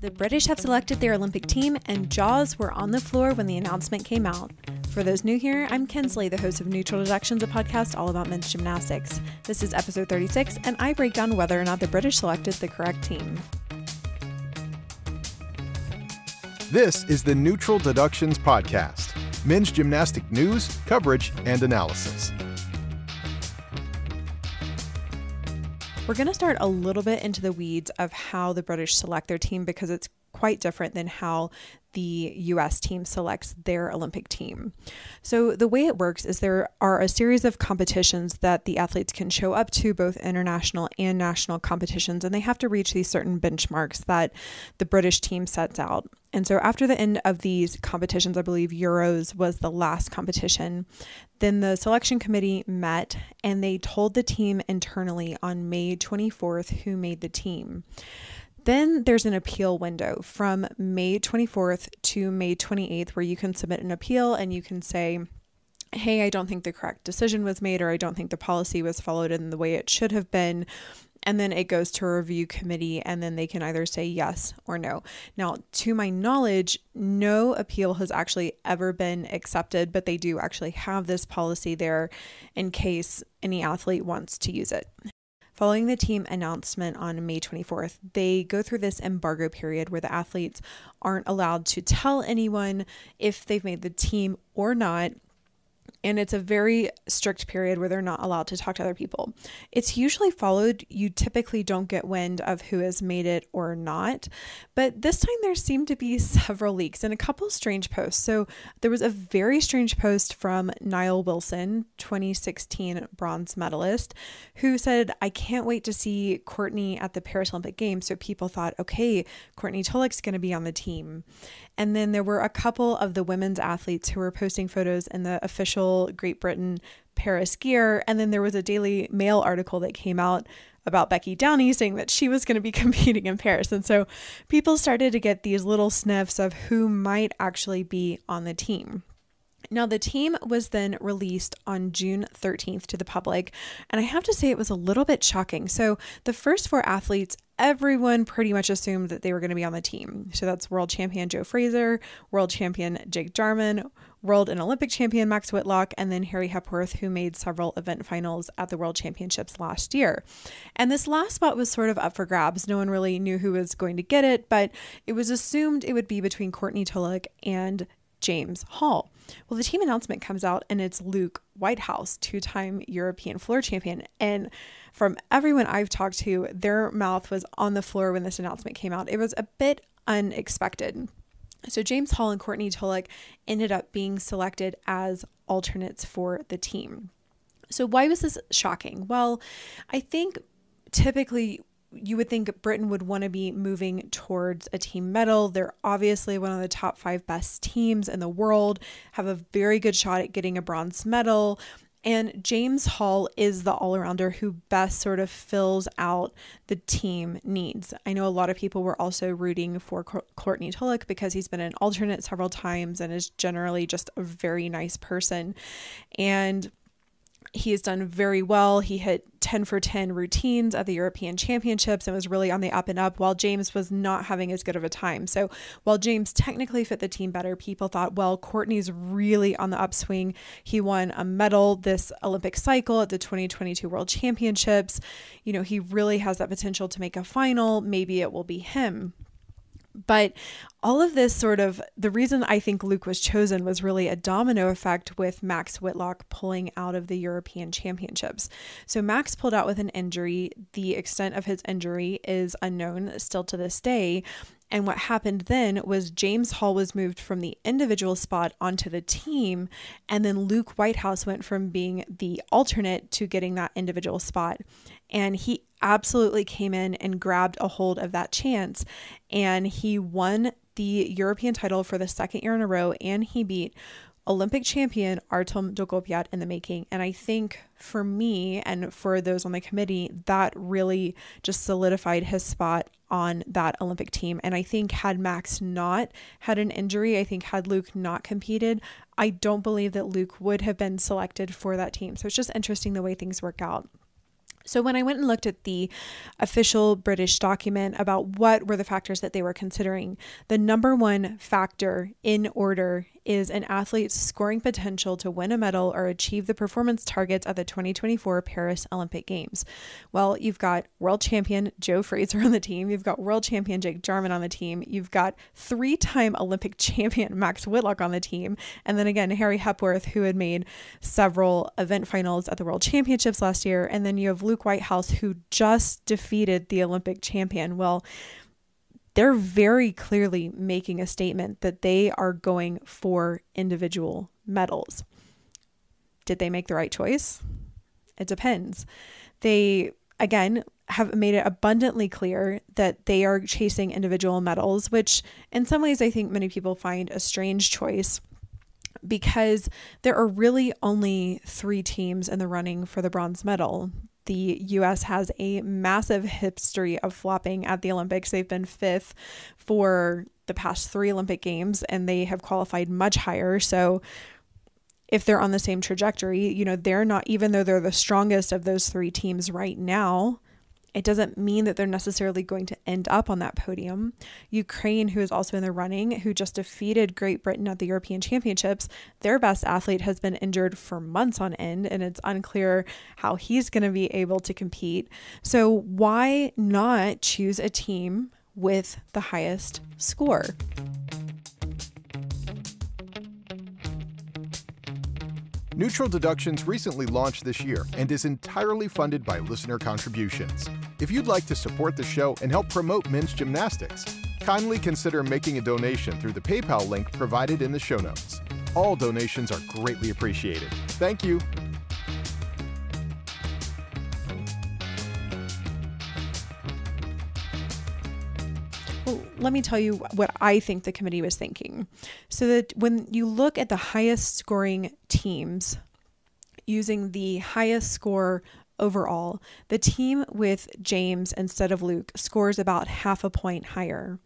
The British have selected their Olympic team, and jaws were on the floor when the announcement came out. For those new here, I'm Kensley, the host of Neutral Deductions, a podcast all about men's gymnastics. This is episode 36, and I break down whether or not the British selected the correct team. This is the Neutral Deductions podcast, men's gymnastic news, coverage, and analysis. We're going to start a little bit into the weeds of how the British select their team because it's quite different than how the US team selects their Olympic team. So the way it works is there are a series of competitions that the athletes can show up to, both international and national competitions, and they have to reach these certain benchmarks that the British team sets out. And so after the end of these competitions, I believe Euros was the last competition, then the selection committee met and they told the team internally on May 24th who made the team. Then there's an appeal window from May 24th to May 28th where you can submit an appeal and you can say, hey, I don't think the correct decision was made, or I don't think the policy was followed in the way it should have been. And then it goes to a review committee and then they can either say yes or no. Now, to my knowledge, no appeal has actually ever been accepted, but they do actually have this policy there in case any athlete wants to use it. Following the team announcement on May 24th, they go through this embargo period where the athletes aren't allowed to tell anyone if they've made the team or not. And it's a very strict period where they're not allowed to talk to other people. It's usually followed. You typically don't get wind of who has made it or not. But this time there seemed to be several leaks and a couple strange posts. So there was a very strange post from Niall Wilson, 2016 bronze medalist, who said, I can't wait to see Courtney at the Paris Olympic Games. So people thought, okay, Courtney Tulloch's going to be on the team. And then there were a couple of the women's athletes who were posting photos in the official Great Britain Paris gear. And then there was a Daily Mail article that came out about Becky Downey saying that she was going to be competing in Paris. And so people started to get these little sniffs of who might actually be on the team. Now, the team was then released on June 13th to the public, and I have to say it was a little bit shocking. So the first four athletes, everyone pretty much assumed that they were going to be on the team. So that's world champion Joe Fraser, world champion Jarman, world and Olympic champion Max Whitlock, and then Harry Hepworth, who made several event finals at the World Championships last year. And this last spot was sort of up for grabs. No one really knew who was going to get it, but it was assumed it would be between Courtney Tulloch and James Hall. Well, the team announcement comes out and it's Luke Whitehouse, two-time European floor champion. And from everyone I've talked to, their mouth was on the floor when this announcement came out. It was a bit unexpected. So James Hall and Courtney Tulloch ended up being selected as alternates for the team. So why was this shocking? Well, I think typically you would think Britain would want to be moving towards a team medal. They're obviously one of the top 5 best teams in the world, have a very good shot at getting a bronze medal. And James Hall is the all-arounder who best sort of fills out the team needs. I know a lot of people were also rooting for Courtney Tulloch because he's been an alternate several times and is generally just a very nice person. And he has done very well. He hit 10 for 10 routines at the European Championships and was really on the up and up, while James was not having as good of a time. So while James technically fit the team better, people thought, well, Courtney's really on the upswing. He won a medal this Olympic cycle at the 2022 World Championships. You know, he really has that potential to make a final. Maybe it will be him. But all of this sort of, the reason I think Luke was chosen was really a domino effect with Max Whitlock pulling out of the European Championships. So Max pulled out with an injury. The extent of his injury is unknown still to this day. And what happened then was James Hall was moved from the individual spot onto the team. And then Luke Whitehouse went from being the alternate to getting that individual spot. And he absolutely came in and grabbed a hold of that chance. And he won the European title for the second year in a row. And he beat Olympic champion Artem Dogopiat in the making. And I think for me and for those on the committee, that really just solidified his spot on that Olympic team. And I think had Max not had an injury, I think had Luke not competed, I don't believe that Luke would have been selected for that team. So it's just interesting the way things work out. So when I went and looked at the official British document about what were the factors that they were considering, the number one factor in order is an athlete's scoring potential to win a medal or achieve the performance targets at the 2024 Paris Olympic Games. Well, you've got world champion Joe Fraser on the team. You've got world champion Jarman on the team. You've got 3-time Olympic champion Max Whitlock on the team. And then again, Harry Hepworth, who had made several event finals at the World Championships last year. And then you have Luke Whitehouse, who just defeated the Olympic champion. Well, they're very clearly making a statement that they are going for individual medals. Did they make the right choice? It depends. They, again, have made it abundantly clear that they are chasing individual medals, which in some ways I think many people find a strange choice, because there are really only 3 teams in the running for the bronze medal. The U.S. has a massive history of flopping at the Olympics. They've been 5th for the past 3 Olympic Games, and they have qualified much higher. So if they're on the same trajectory, they're not, even though they're the strongest of those 3 teams right now, it doesn't mean that they're necessarily going to end up on that podium. Ukraine, who is also in the running, who just defeated Great Britain at the European Championships, their best athlete has been injured for months on end, and it's unclear how he's going to be able to compete. So why not choose a team with the highest score? Neutral Deductions recently launched this year and is entirely funded by listener contributions. If you'd like to support the show and help promote men's gymnastics, kindly consider making a donation through the PayPal link provided in the show notes. All donations are greatly appreciated. Thank you. Well, let me tell you what I think the committee was thinking. So that when you look at the highest scoring teams using the highest score overall, the team with James instead of Luke scores about half a point higher.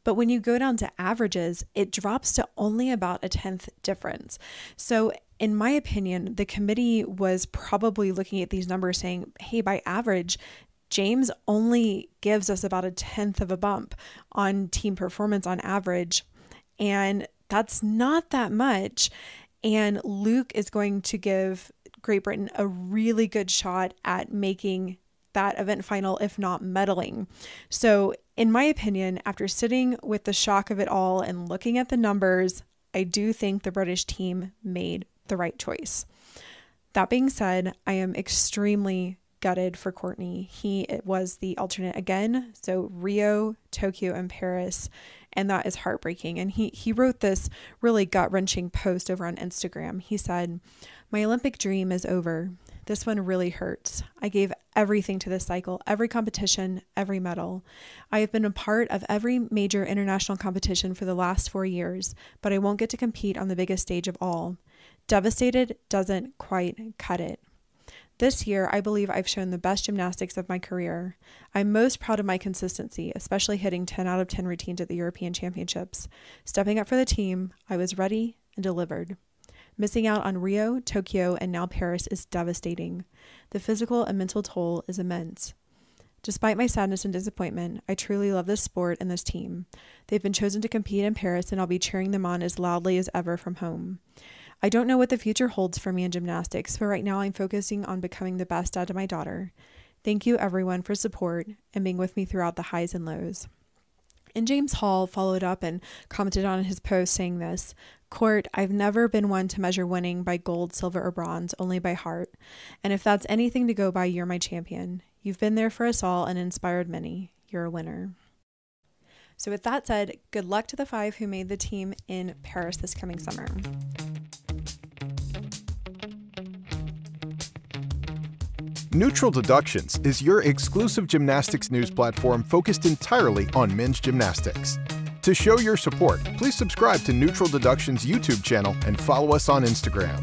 But when you go down to averages, it drops to only about a 10th difference. So in my opinion, the committee was probably looking at these numbers saying, hey, by average, James only gives us about a 10th of a bump on team performance on average. And that's not that much. And Luke is going to give Great Britain a really good shot at making that event final, if not medaling. So in my opinion, after sitting with the shock of it all and looking at the numbers, I do think the British team made the right choice. That being said, I am extremely gutted for Courtney. It was the alternate again. So Rio, Tokyo, and Paris. And that is heartbreaking. And he wrote this really gut-wrenching post over on Instagram. He said, "My Olympic dream is over. This one really hurts. I gave everything to this cycle, every competition, every medal. I have been a part of every major international competition for the last 4 years, but I won't get to compete on the biggest stage of all. Devastated doesn't quite cut it. This year, I believe I've shown the best gymnastics of my career. I'm most proud of my consistency, especially hitting 10 out of 10 routines at the European Championships. Stepping up for the team, I was ready and delivered. Missing out on Rio, Tokyo, and now Paris is devastating. The physical and mental toll is immense. Despite my sadness and disappointment, I truly love this sport and this team. They've been chosen to compete in Paris, and I'll be cheering them on as loudly as ever from home. I don't know what the future holds for me in gymnastics, but right now I'm focusing on becoming the best dad to my daughter. Thank you everyone for support and being with me throughout the highs and lows." And James Hall followed up and commented on his post saying this, "Court, I've never been one to measure winning by gold, silver, or bronze, only by heart. And if that's anything to go by, you're my champion. You've been there for us all and inspired many. You're a winner." So with that said, good luck to the 5 who made the team in Paris this coming summer. Neutral Deductions is your exclusive gymnastics news platform focused entirely on men's gymnastics. To show your support, please subscribe to Neutral Deductions' YouTube channel and follow us on Instagram.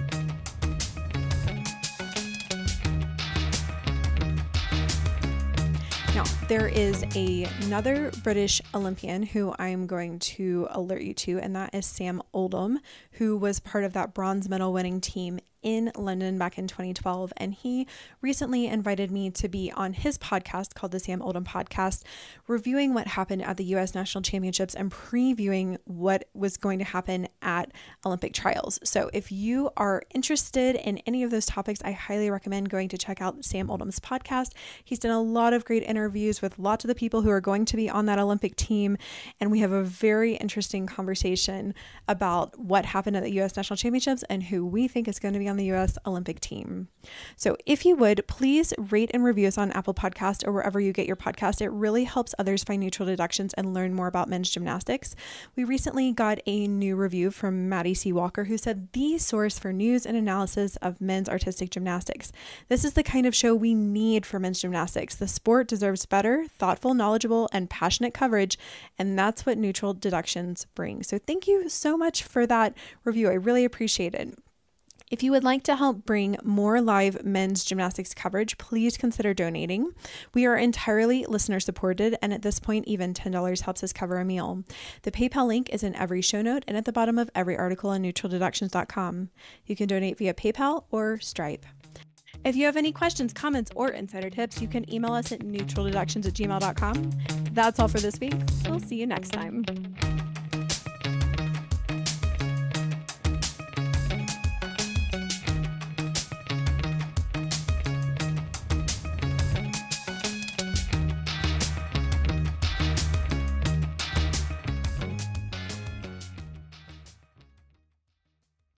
Now, there is another British Olympian who I'm going to alert you to, and that is Sam Oldham, who was part of that bronze medal winning team in London back in 2012, and he recently invited me to be on his podcast called the Sam Oldham Podcast, reviewing what happened at the U.S. National Championships and previewing what was going to happen at Olympic trials. So if you are interested in any of those topics, I highly recommend going to check out Sam Oldham's podcast. He's done a lot of great interviews with lots of the people who are going to be on that Olympic team, and we have a very interesting conversation about what happened at the U.S. National Championships and who we think is going to be on the U.S. Olympic team. So if you would, please rate and review us on Apple Podcast or wherever you get your podcast. It really helps others find neutral deductions and learn more about men's gymnastics. We recently got a new review from Maddie C. Walker, who said, "The source for news and analysis of men's artistic gymnastics. This is the kind of show we need for men's gymnastics. The sport deserves better, thoughtful, knowledgeable, and passionate coverage, and that's what neutral deductions bring." So thank you so much for that review. I really appreciate it. If you would like to help bring more live men's gymnastics coverage, please consider donating. We are entirely listener supported, and at this point, even $10 helps us cover a meal. The PayPal link is in every show note and at the bottom of every article on neutraldeductions.com. You can donate via PayPal or Stripe. If you have any questions, comments, or insider tips, you can email us at neutraldeductions@gmail.com. That's all for this week. We'll see you next time.